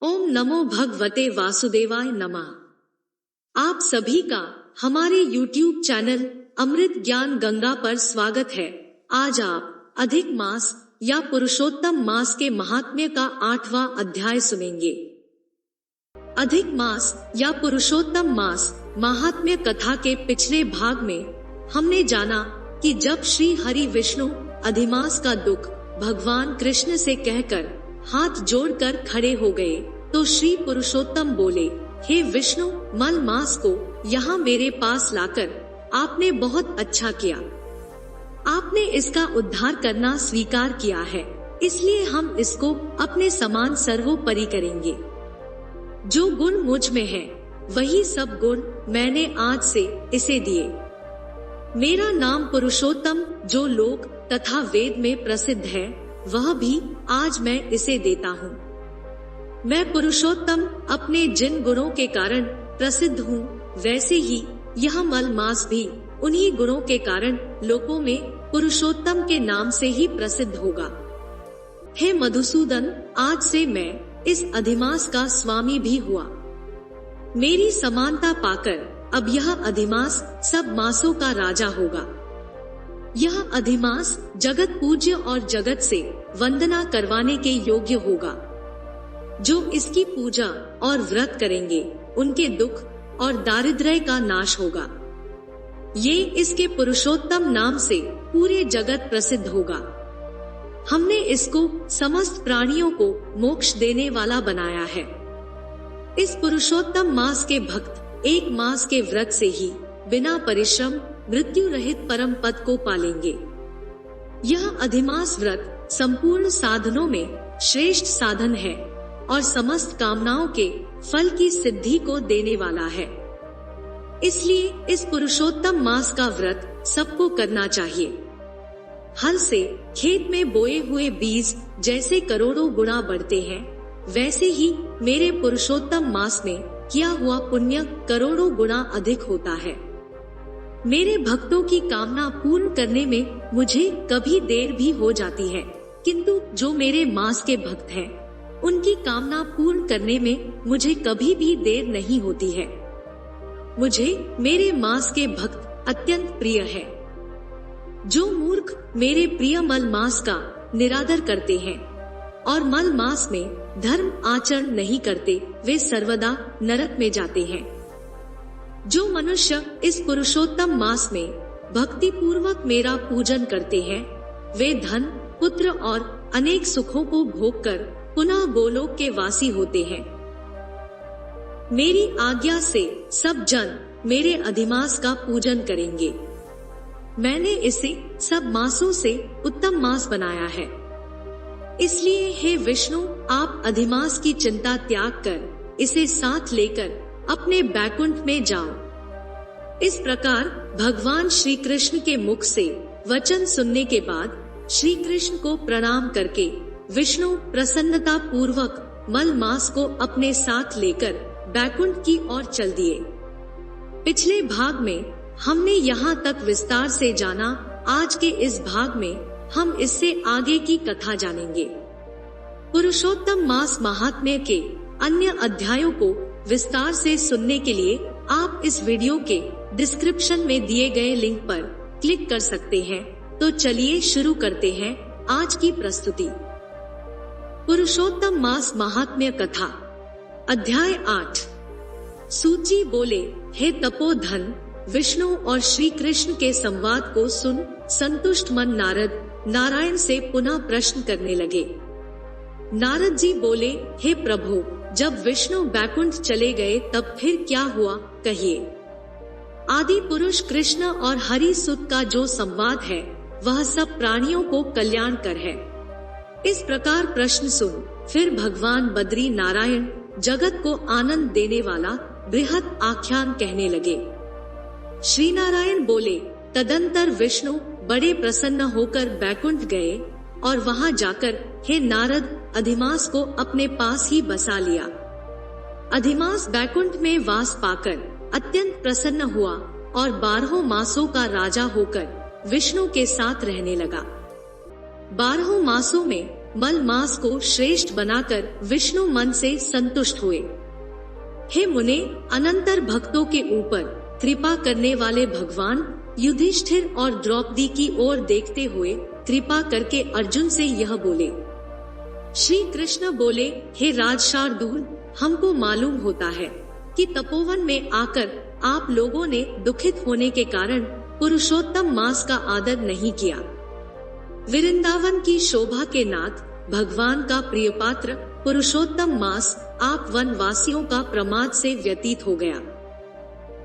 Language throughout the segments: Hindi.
ओम नमो भगवते वासुदेवाय नमः। आप सभी का हमारे YouTube चैनल अमृत ज्ञान गंगा पर स्वागत है। आज आप अधिक मास या पुरुषोत्तम मास के महात्म्य का 8वां अध्याय सुनेंगे। अधिक मास या पुरुषोत्तम मास महात्म्य कथा के पिछले भाग में हमने जाना कि जब श्री हरि विष्णु अधिमास का दुख भगवान कृष्ण से कहकर हाथ जोड़कर खड़े हो गए तो श्री पुरुषोत्तम बोले, हे विष्णु, मल मास को यहाँ मेरे पास लाकर आपने बहुत अच्छा किया। आपने इसका उद्धार करना स्वीकार किया है, इसलिए हम इसको अपने समान सर्वोपरि करेंगे। जो गुण मुझ में है वही सब गुण मैंने आज से इसे दिए। मेरा नाम पुरुषोत्तम जो लोक तथा वेद में प्रसिद्ध है वह भी आज मैं इसे देता हूँ। मैं पुरुषोत्तम अपने जिन गुणों के कारण प्रसिद्ध हूँ वैसे ही यह मल मास भी उन्हीं गुणों के कारण लोकों में पुरुषोत्तम के नाम से ही प्रसिद्ध होगा। हे मधुसूदन, आज से मैं इस अधिमास का स्वामी भी हुआ। मेरी समानता पाकर अब यह अधिमास सब मासों का राजा होगा। यह अधिमास जगत पूज्य और जगत से वंदना करवाने के योग्य होगा। जो इसकी पूजा और व्रत करेंगे उनके दुख और दारिद्र्य का नाश होगा। ये इसके पुरुषोत्तम नाम से पूरे जगत प्रसिद्ध होगा। हमने इसको समस्त प्राणियों को मोक्ष देने वाला बनाया है। इस पुरुषोत्तम मास के भक्त एक मास के व्रत से ही बिना परिश्रम मृत्यु रहित परम पद को पालेंगे। यह अधिमास व्रत संपूर्ण साधनों में श्रेष्ठ साधन है और समस्त कामनाओं के फल की सिद्धि को देने वाला है। इसलिए इस पुरुषोत्तम मास का व्रत सबको करना चाहिए। हल से खेत में बोए हुए बीज जैसे करोड़ों गुना बढ़ते हैं, वैसे ही मेरे पुरुषोत्तम मास में किया हुआ पुण्य करोड़ों गुना अधिक होता है। मेरे भक्तों की कामना पूर्ण करने में मुझे कभी देर भी हो जाती है, किंतु जो मेरे मास के भक्त हैं, उनकी कामना पूर्ण करने में मुझे कभी भी देर नहीं होती है। मुझे मेरे मास के भक्त अत्यंत प्रिय है। जो मूर्ख मेरे प्रिय मल मास का निरादर करते हैं और मल मास में धर्म आचरण नहीं करते, वे सर्वदा नरक में जाते हैं। जो मनुष्य इस पुरुषोत्तम मास में भक्ति पूर्वक मेरा पूजन करते हैं, वे धन, पुत्र और अनेक सुखों को भोगकर पुनः गोलोक के वासी होते हैं। मेरी आज्ञा से सब जन मेरे अधिमास का पूजन करेंगे। मैंने इसे सब मासों से उत्तम मास बनाया है। इसलिए हे विष्णु, आप अधिमास की चिंता त्याग कर इसे साथ लेकर अपने बैकुंठ में जाओ। इस प्रकार भगवान श्री कृष्ण के मुख से वचन सुनने के बाद श्री कृष्ण को प्रणाम करके विष्णु प्रसन्नता पूर्वक मल मास को अपने साथ लेकर बैकुंठ की ओर चल दिए। पिछले भाग में हमने यहाँ तक विस्तार से जाना। आज के इस भाग में हम इससे आगे की कथा जानेंगे। पुरुषोत्तम मास महात्म्य के अन्य अध्यायों को विस्तार से सुनने के लिए आप इस वीडियो के डिस्क्रिप्शन में दिए गए लिंक पर क्लिक कर सकते हैं। तो चलिए शुरू करते हैं आज की प्रस्तुति। पुरुषोत्तम मास महात्म्य कथा, अध्याय 8। सूची बोले, हे तपोधन, विष्णु और श्री कृष्ण के संवाद को सुन संतुष्ट मन नारद नारायण से पुनः प्रश्न करने लगे। नारद जी बोले, हे प्रभु, जब विष्णु बैकुंठ चले गए तब फिर क्या हुआ, कहिए। आदि पुरुष कृष्ण और हरि सुत का जो संवाद है वह सब प्राणियों को कल्याणकर है। इस प्रकार प्रश्न सुन। फिर भगवान बद्री नारायण जगत को आनंद देने वाला बृहत आख्यान कहने लगे। श्री नारायण बोले, तदंतर विष्णु बड़े प्रसन्न होकर बैकुंठ गए और वहां जाकर हे नारद अधिमास को अपने पास ही बसा लिया। अधिमास बैकुंठ में वास पाकर अत्यंत प्रसन्न हुआ और 12 मासों का राजा होकर विष्णु के साथ रहने लगा। 12 मासों में मल मास को श्रेष्ठ बनाकर विष्णु मन से संतुष्ट हुए। हे मुने, अनंतर भक्तों के ऊपर कृपा करने वाले भगवान युधिष्ठिर और द्रौपदी की ओर देखते हुए कृपा करके अर्जुन से यह बोले। श्री कृष्ण बोले, हे राजशार्दूल, हमको मालूम होता है कि तपोवन में आकर आप लोगों ने दुखित होने के कारण पुरुषोत्तम मास का आदर नहीं किया। वृंदावन की शोभा के नाथ भगवान का प्रिय पात्र पुरुषोत्तम मास आप वनवासियों का प्रमाद से व्यतीत हो गया।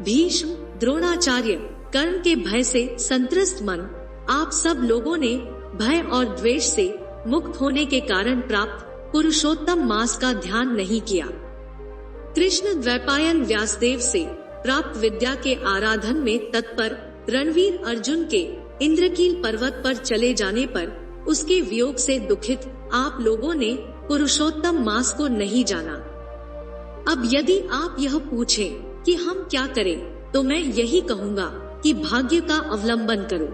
भीष्म, द्रोणाचार्य, कर्ण के भय से संत्रस्त मन आप सब लोगों ने भय और द्वेष से मुक्त होने के कारण प्राप्त पुरुषोत्तम मास का ध्यान नहीं किया। कृष्ण द्वैपायन व्यासदेव से प्राप्त विद्या के आराधन में तत्पर रणवीर अर्जुन के इंद्रकील पर्वत पर चले जाने पर उसके वियोग से दुखित आप लोगों ने पुरुषोत्तम मास को नहीं जाना। अब यदि आप यह पूछें कि हम क्या करें, तो मैं यही कहूँगा कि भाग्य का अवलंबन करो।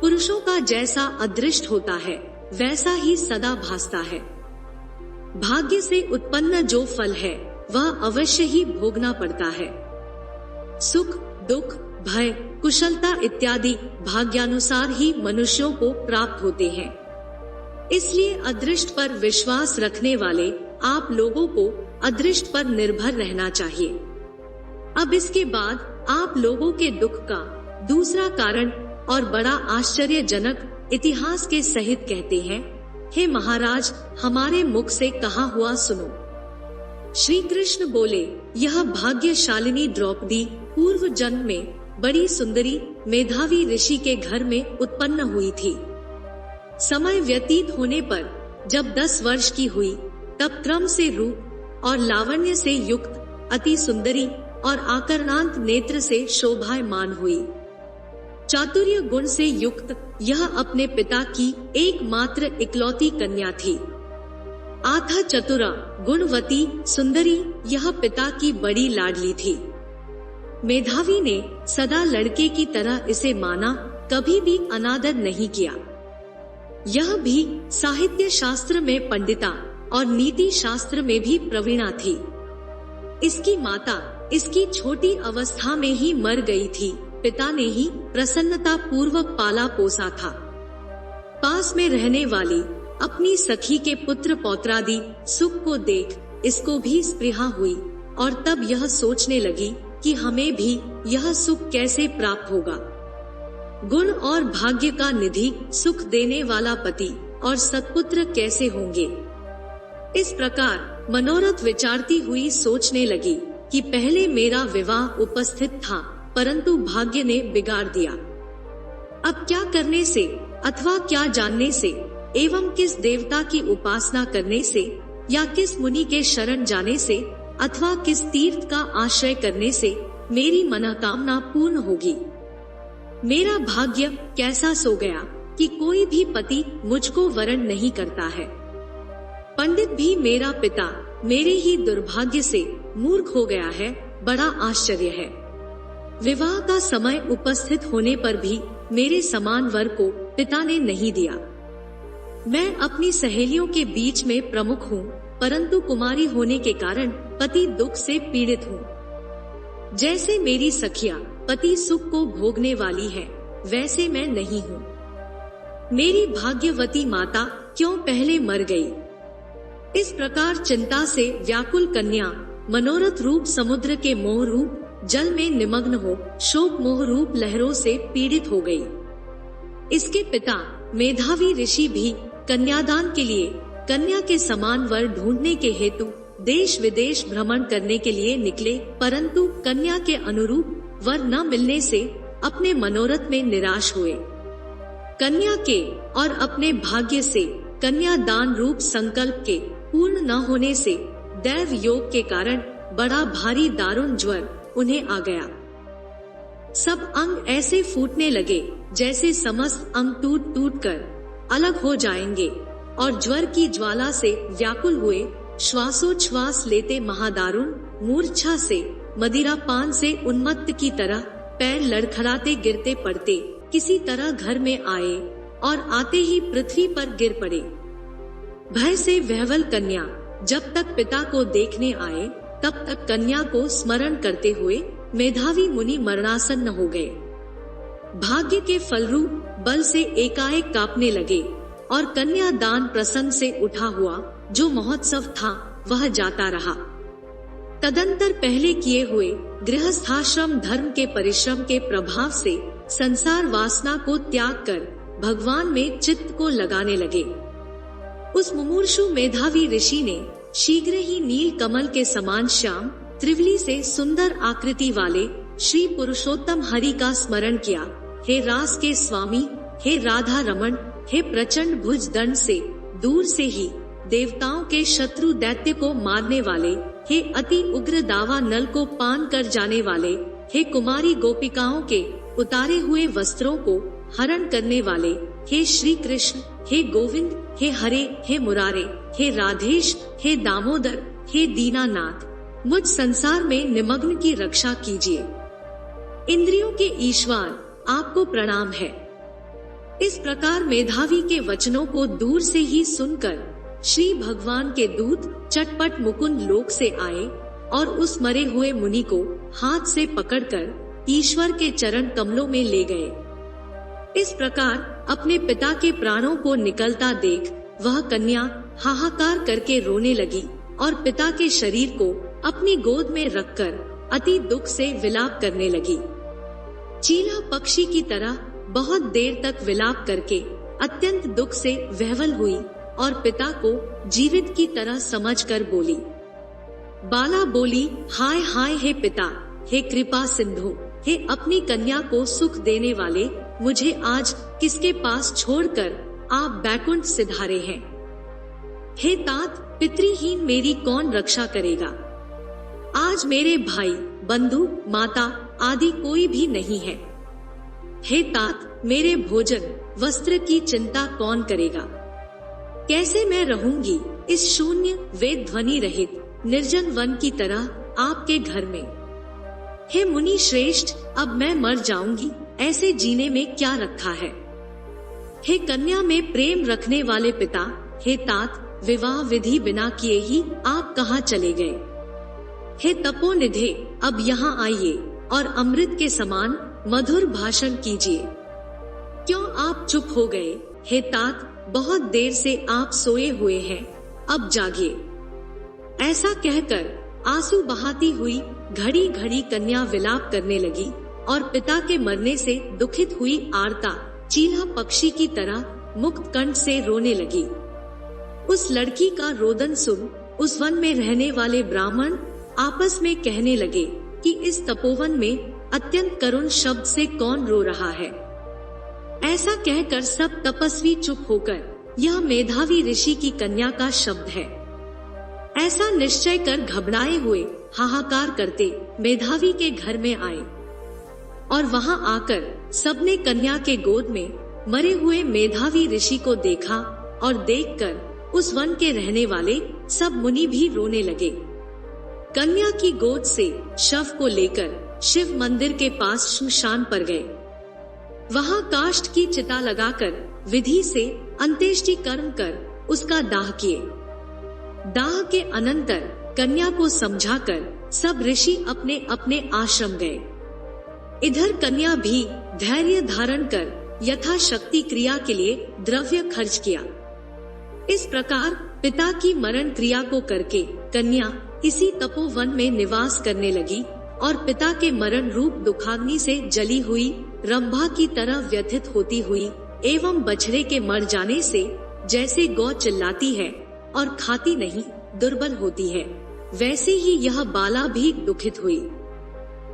पुरुषों का जैसा अदृष्ट होता है वैसा ही सदा भासता है। भाग्य से उत्पन्न जो फल है वह अवश्य ही भोगना पड़ता है। सुख, दुख, भय, कुशलता इत्यादि भाग्यानुसार ही मनुष्यों को प्राप्त होते हैं। इसलिए अदृष्ट पर विश्वास रखने वाले आप लोगों को अदृष्ट पर निर्भर रहना चाहिए। अब इसके बाद आप लोगों के दुख का दूसरा कारण और बड़ा आश्चर्यजनक इतिहास के सहित कहते हैं। हे महाराज, हमारे मुख से कहा हुआ सुनो। श्री कृष्ण बोले, यह भाग्यशालिनी द्रौपदी पूर्व जन्म में बड़ी सुंदरी मेधावी ऋषि के घर में उत्पन्न हुई थी। समय व्यतीत होने पर जब 10 वर्ष की हुई तब क्रम से रूप और लावण्य से युक्त अति सुंदरी और आकर्णांत नेत्र से शोभायमान हुई। चातुर्य गुण से युक्त यह अपने पिता की एकमात्र इकलौती कन्या थी। आथा चतुरा गुणवती सुंदरी यह पिता की बड़ी लाडली थी। मेधावी ने सदा लड़के की तरह इसे माना, कभी भी अनादर नहीं किया। यह भी साहित्य शास्त्र में पंडिता और नीति शास्त्र में भी प्रवीणा थी। इसकी माता इसकी छोटी अवस्था में ही मर गई थी। पिता ने ही प्रसन्नता पूर्वक पाला पोसा था। पास में रहने वाली अपनी सखी के पुत्र पौत्रादि सुख को देख इसको भी स्पृहा हुई और तब यह सोचने लगी कि हमें भी यह सुख कैसे प्राप्त होगा। गुण और भाग्य का निधि सुख देने वाला पति और सत्पुत्र कैसे होंगे। इस प्रकार मनोरथ विचारती हुई सोचने लगी कि पहले मेरा विवाह उपस्थित था, परंतु भाग्य ने बिगाड़ दिया। अब क्या करने से अथवा क्या जानने से एवं किस देवता की उपासना करने से या किस मुनि के शरण जाने से अथवा किस तीर्थ का आश्रय करने से मेरी मनोकामना पूर्ण होगी। मेरा भाग्य कैसा सो गया कि कोई भी पति मुझको वरण नहीं करता है। पंडित भी मेरा पिता मेरे ही दुर्भाग्य से मूर्ख हो गया है, बड़ा आश्चर्य है। विवाह का समय उपस्थित होने पर भी मेरे समान वर को पिता ने नहीं दिया। मैं अपनी सहेलियों के बीच में प्रमुख हूँ, परंतु कुमारी होने के कारण पति दुख से पीड़ित हूँ। जैसे मेरी सखियाँ पति सुख को भोगने वाली है, वैसे मैं नहीं हूँ। मेरी भाग्यवती माता क्यों पहले मर गई। इस प्रकार चिंता से व्याकुल कन्या मनोरथ रूप समुद्र के मोह रूप जल में निमग्न हो शोक मोह रूप लहरों से पीड़ित हो गई। इसके पिता मेधावी ऋषि भी कन्यादान के लिए कन्या के समान वर ढूंढने के हेतु देश विदेश भ्रमण करने के लिए निकले, परंतु कन्या के अनुरूप वर न मिलने से अपने मनोरथ में निराश हुए। कन्या के और अपने भाग्य से कन्यादान रूप संकल्प के पूर्ण न होने से दैव योग के कारण बड़ा भारी दारुण ज्वर उन्हें आ गया। सब अंग ऐसे फूटने लगे जैसे समस्त अंग टूट टूट कर अलग हो जाएंगे और ज्वर की ज्वाला से व्याकुल हुए श्वासोच्छ्वास लेते महादारुण मूर्छा से मदिरा पान से उन्मत्त की तरह पैर लड़खड़ाते गिरते पड़ते किसी तरह घर में आए और आते ही पृथ्वी पर गिर पड़े। भय से विह्वल कन्या जब तक पिता को देखने आए तब तक कन्या को स्मरण करते हुए मेधावी मुनि मरणासन्न हो गए। भाग्य के फलरूप बल से एकाएक कांपने लगे और कन्या दान प्रसंग से उठा हुआ जो महोत्सव था वह जाता रहा। तदंतर पहले किए हुए गृहस्थाश्रम धर्म के परिश्रम के प्रभाव से संसार वासना को त्याग कर भगवान में चित्त को लगाने लगे। उस मुमूर्षु मेधावी ऋषि ने शीघ्र ही नील कमल के समान श्याम त्रिवली से सुंदर आकृति वाले श्री पुरुषोत्तम हरि का स्मरण किया। हे रास के स्वामी, हे राधा रमण, हे प्रचंड भुज दंड से दूर से ही देवताओं के शत्रु दैत्य को मारने वाले, हे अति उग्र दावा नल को पान कर जाने वाले, हे कुमारी गोपिकाओं के उतारे हुए वस्त्रों को हरण करने वाले, हे श्री कृष्ण, हे गोविंद, हे हरे, हे मुरारे, हे राधेश, हे दामोदर, हे दीनानाथ, मुझ संसार में निमग्न की रक्षा कीजिए। इंद्रियों के ईश्वर आपको प्रणाम है। इस प्रकार मेधावी के वचनों को दूर से ही सुनकर श्री भगवान के दूत चटपट मुकुंद लोक से आए और उस मरे हुए मुनि को हाथ से पकड़कर ईश्वर के चरण कमलों में ले गए। इस प्रकार अपने पिता के प्राणों को निकलता देख वह कन्या हाहाकार करके रोने लगी और पिता के शरीर को अपनी गोद में रखकर अति दुख से विलाप करने लगी। चीला पक्षी की तरह बहुत देर तक विलाप करके अत्यंत दुख से विह्वल हुई और पिता को जीवित की तरह समझकर बोली। बाला बोली, हाय हाय हे पिता, हे कृपा सिंधु, हे अपनी कन्या को सुख देने वाले, मुझे आज किसके पास छोड़कर आप बैकुंठ सिधारे हैं। हे तात, पितृहीन मेरी कौन रक्षा करेगा। आज मेरे भाई, बंधु, माता आदि कोई भी नहीं है। हे तात, मेरे भोजन वस्त्र की चिंता कौन करेगा। कैसे मैं रहूंगी इस शून्य वेद ध्वनि रहित निर्जन वन की तरह आपके घर में। हे मुनि श्रेष्ठ, अब मैं मर जाऊंगी, ऐसे जीने में क्या रखा है। हे कन्या में प्रेम रखने वाले पिता, हे तात, विवाह विधि बिना किए ही आप कहाँ चले गए। हे तपोनिधे, अब यहाँ आइए और अमृत के समान मधुर भाषण कीजिए। क्यों आप चुप हो गए। हे तात, बहुत देर से आप सोए हुए हैं, अब जागिए। ऐसा कहकर आंसू बहाती हुई घड़ी घड़ी कन्या विलाप करने लगी और पिता के मरने से दुखित हुई आर्ता चीला पक्षी की तरह मुक्त कंठ से रोने लगी। उस लड़की का रोदन सुन उस वन में रहने वाले ब्राह्मण आपस में कहने लगे कि इस तपोवन में अत्यंत करुण शब्द से कौन रो रहा है। ऐसा कहकर सब तपस्वी चुप होकर यह मेधावी ऋषि की कन्या का शब्द है ऐसा निश्चय कर घबराए हुए हाहाकार करते मेधावी के घर में आए और वहां आकर सबने कन्या के गोद में मरे हुए मेधावी ऋषि को देखा और देखकर उस वन के रहने वाले सब मुनि भी रोने लगे। कन्या की गोद से शव को लेकर शिव मंदिर के पास श्मशान पर गए। वहां काष्ठ की चिता लगाकर विधि से अंत्येष्टि कर्म कर उसका दाह किए। दाह के अनंतर कन्या को समझाकर सब ऋषि अपने अपने आश्रम गए। इधर कन्या भी धैर्य धारण कर यथाशक्ति क्रिया के लिए द्रव्य खर्च किया। इस प्रकार पिता की मरण क्रिया को करके कन्या इसी तपोवन में निवास करने लगी और पिता के मरण रूप दुखाग्नि से जली हुई रंभा की तरह व्यथित होती हुई एवं बछड़े के मर जाने से जैसे गौ चिल्लाती है और खाती नहीं दुर्बल होती है, वैसे ही यह बाला भी दुखित हुई।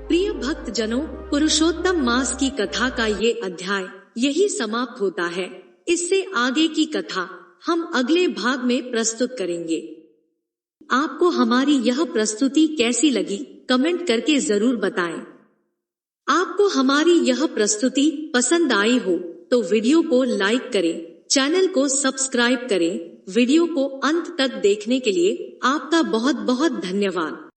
प्रिय भक्त जनों, पुरुषोत्तम मास की कथा का ये अध्याय यही समाप्त होता है। इससे आगे की कथा हम अगले भाग में प्रस्तुत करेंगे। आपको हमारी यह प्रस्तुति कैसी लगी कमेंट करके जरूर बताएं। आपको हमारी यह प्रस्तुति पसंद आई हो तो वीडियो को लाइक करें, चैनल को सब्सक्राइब करें। वीडियो को अंत तक देखने के लिए आपका बहुत बहुत धन्यवाद।